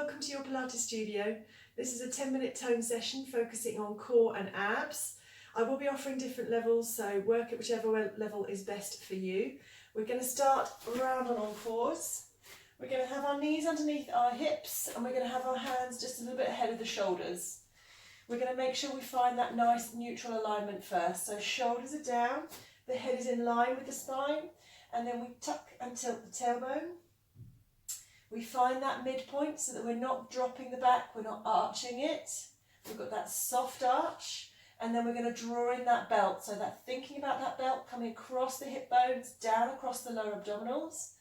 welcome to your Pilates studio. This is a 10-minute tone session focusing on core and abs. I will be offering different levels, so work at whichever level is best for you. We're going to start round on all fours. We're going to have our knees underneath our hips and we're going to have our hands just a little bit ahead of the shoulders. We're going to make sure we find that nice neutral alignment first. So shoulders are down, the head is in line with the spine, and then we tuck and tilt the tailbone. We find that midpoint so that we're not dropping the back, we're not arching it. We've got that soft arch, and then we're going to draw in that belt. So that thinking about that belt coming across the hip bones, down across the lower abdominals.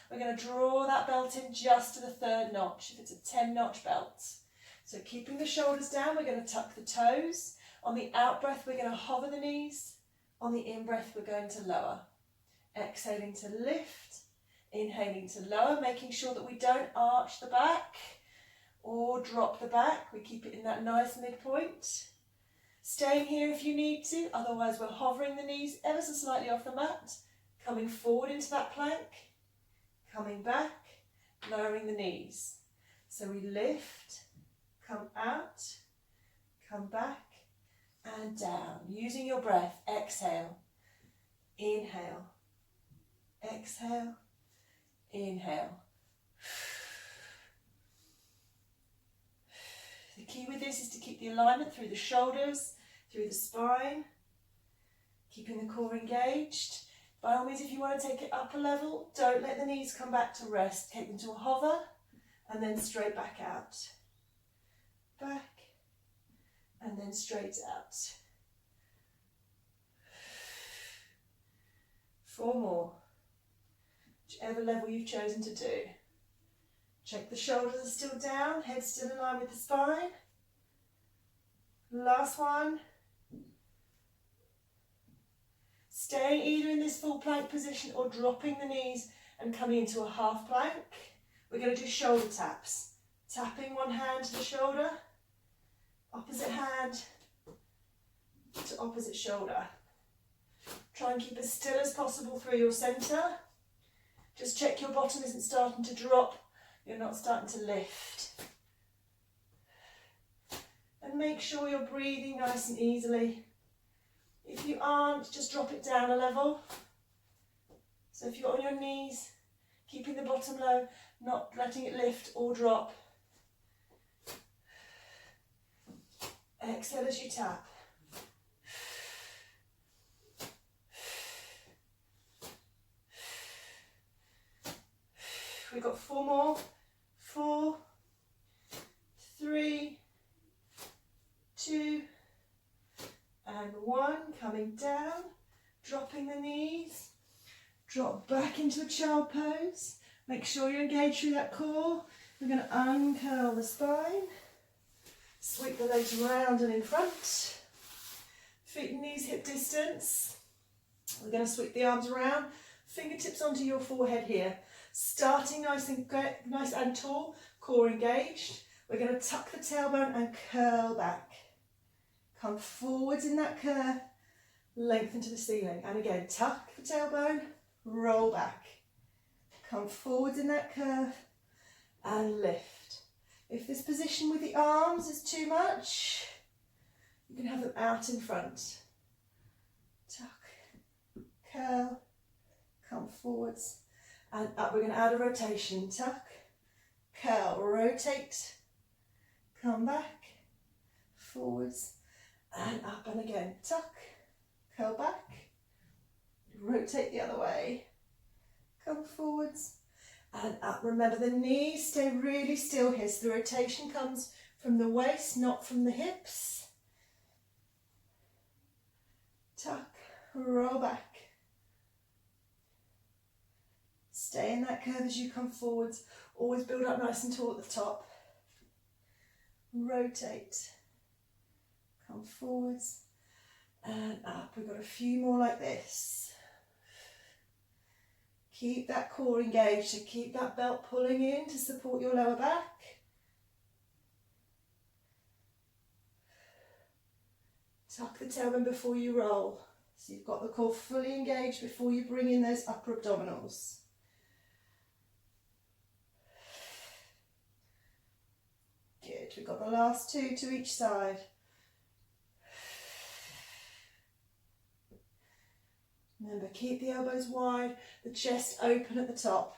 We're going to draw that belt in just to the third notch, if it's a 10-notch belt. So keeping the shoulders down, we're going to tuck the toes. On the out breath, we're going to hover the knees. On the in breath, we're going to lower. Exhaling to lift. Inhaling to lower, making sure that we don't arch the back or drop the back. We keep it in that nice midpoint. Staying here if you need to, otherwise we're hovering the knees ever so slightly off the mat. Coming forward into that plank. Coming back, lowering the knees. So we lift, come out, come back and down. Using your breath, exhale, inhale, exhale, inhale. The key with this is to keep the alignment through the shoulders, through the spine, keeping the core engaged. By all means, if you want to take it up a level, don't let the knees come back to rest. Take them to a hover and then straight back out. Back and then straight out. 4 more. Whichever level you've chosen to do. Check the shoulders are still down, head still in line with the spine. Last one. Staying either in this full plank position or dropping the knees and coming into a half plank. We're going to do shoulder taps. Tapping one hand to the shoulder, opposite hand to opposite shoulder. Try and keep as still as possible through your centre. Just check your bottom isn't starting to drop, you're not starting to lift. And make sure you're breathing nice and easily. If you aren't, just drop it down a level. So if you're on your knees, keeping the bottom low, not letting it lift or drop. Exhale as you tap. We've got 4 more. 4, 3, 2, and 1. Coming down, dropping the knees. Drop back into a child pose. Make sure you're engaged through that core. We're going to uncurl the spine. Sweep the legs round and in front. Feet and knees hip distance. We're going to sweep the arms around. Fingertips onto your forehead here. Starting nice and tall, core engaged. We're going to tuck the tailbone and curl back. Come forwards in that curve, lengthen to the ceiling. And again, tuck the tailbone, roll back. Come forwards in that curve and lift. If this position with the arms is too much, you can have them out in front. Tuck, curl, come forwards and up. We're going to add a rotation. Tuck, curl, rotate, come back, forwards and up. And again, tuck, curl back, rotate the other way, come forwards and up. Remember the knees stay really still here, so the rotation comes from the waist, not from the hips. Tuck, roll back. Stay in that curve as you come forwards. Always build up nice and tall at the top. Rotate. Come forwards and up. We've got a few more like this. Keep that core engaged, so keep that belt pulling in to support your lower back. Tuck the tailbone before you roll. So you've got the core fully engaged before you bring in those upper abdominals. Perfect. We've got the last two to each side. Remember, keep the elbows wide, the chest open at the top.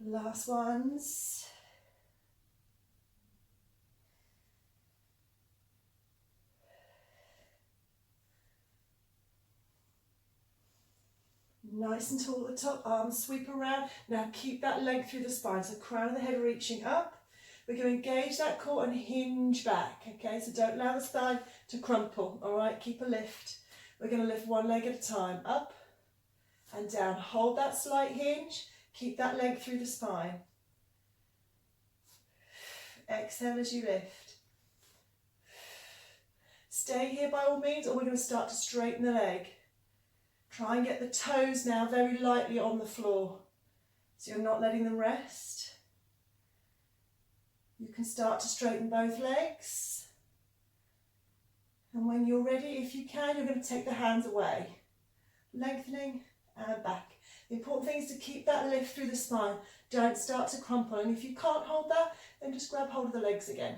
Last ones. Nice and tall at the top, arms sweep around. Now keep that length through the spine, so crown of the head reaching up. We're going to engage that core and hinge back, okay? So don't allow the spine to crumple, all right? Keep a lift. We're going to lift one leg at a time, up and down. Hold that slight hinge. Keep that length through the spine. Exhale as you lift. Stay here by all means, or we're going to start to straighten the leg. Try and get the toes now very lightly on the floor, so you're not letting them rest. You can start to straighten both legs. And when you're ready, if you can, you're going to take the hands away. Lengthening and back. The important thing is to keep that lift through the spine. Don't start to crumple. And if you can't hold that, then just grab hold of the legs again.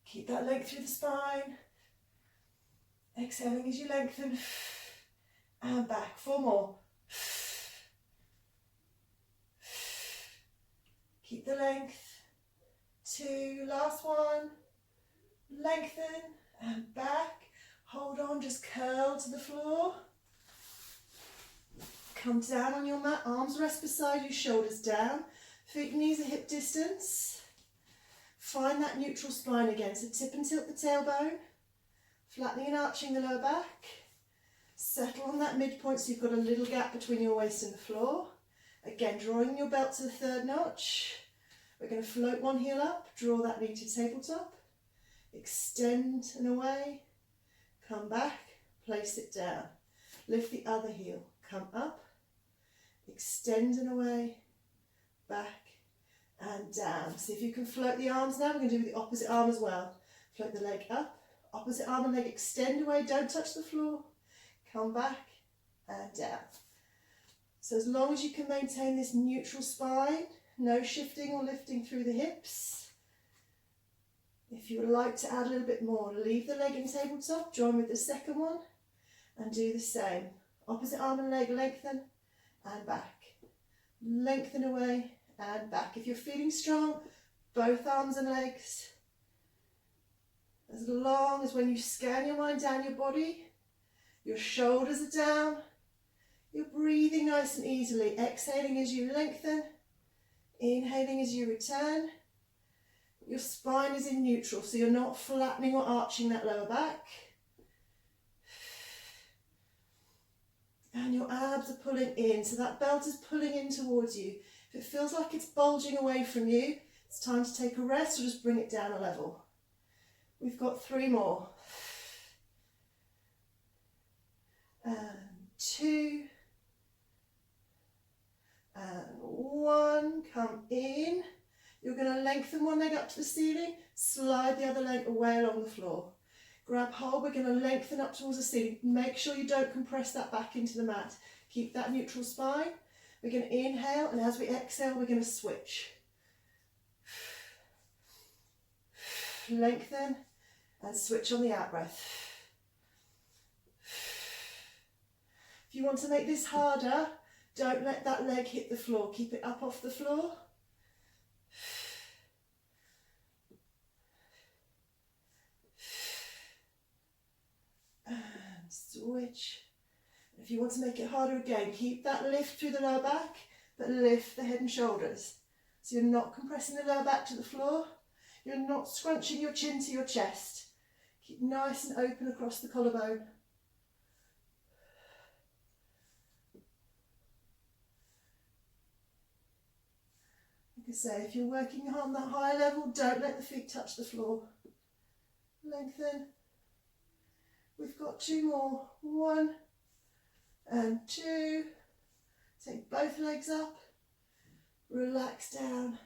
Keep that length through the spine. Exhaling as you lengthen. And back. 4 more. Keep the length. 2, last one. Lengthen and back. Hold on, just curl to the floor. Come down on your mat, arms rest beside you, shoulders down. Feet and knees at hip distance. Find that neutral spine again, so tip and tilt the tailbone. Flattening and arching the lower back. Settle on that midpoint so you've got a little gap between your waist and the floor. Again, drawing your belt to the 3rd notch. We're going to float one heel up, draw that knee to tabletop. Extend and away. Come back, place it down. Lift the other heel, come up. Extend and away, back and down. See if you can float the arms now. We're going to do with the opposite arm as well. Float the leg up. Opposite arm and leg extend away, don't touch the floor. Come back and down. So as long as you can maintain this neutral spine, no shifting or lifting through the hips. If you would like to add a little bit more, leave the leg in tabletop, join with the second one and do the same. Opposite arm and leg lengthen and back. Lengthen away and back. If you're feeling strong, both arms and legs. As long as when you scan your mind down your body, your shoulders are down, you're breathing nice and easily, exhaling as you lengthen, inhaling as you return. Your spine is in neutral, so you're not flattening or arching that lower back. And your abs are pulling in, so that belt is pulling in towards you. If it feels like it's bulging away from you, it's time to take a rest or just bring it down a level. We've got 3 more. And 2. And 1. Come in. You're going to lengthen one leg up to the ceiling, slide the other leg away along the floor. Grab hold, we're going to lengthen up towards the ceiling. Make sure you don't compress that back into the mat. Keep that neutral spine. We're going to inhale, and as we exhale, we're going to switch. Lengthen and switch on the out breath. If you want to make this harder, don't let that leg hit the floor. Keep it up off the floor. And switch. If you want to make it harder again, keep that lift through the lower back, but lift the head and shoulders. So you're not compressing the lower back to the floor. You're not scrunching your chin to your chest. Keep nice and open across the collarbone. Like I say, if you're working on that higher level, don't let the feet touch the floor. Lengthen. We've got 2 more. 1 and 2. Take both legs up. Relax down.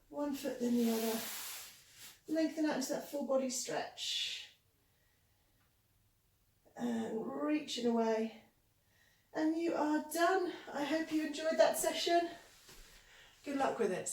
One foot then the other. lengthen out into that full body stretch. And reaching away. And you are done. I hope you enjoyed that session. Good luck with it.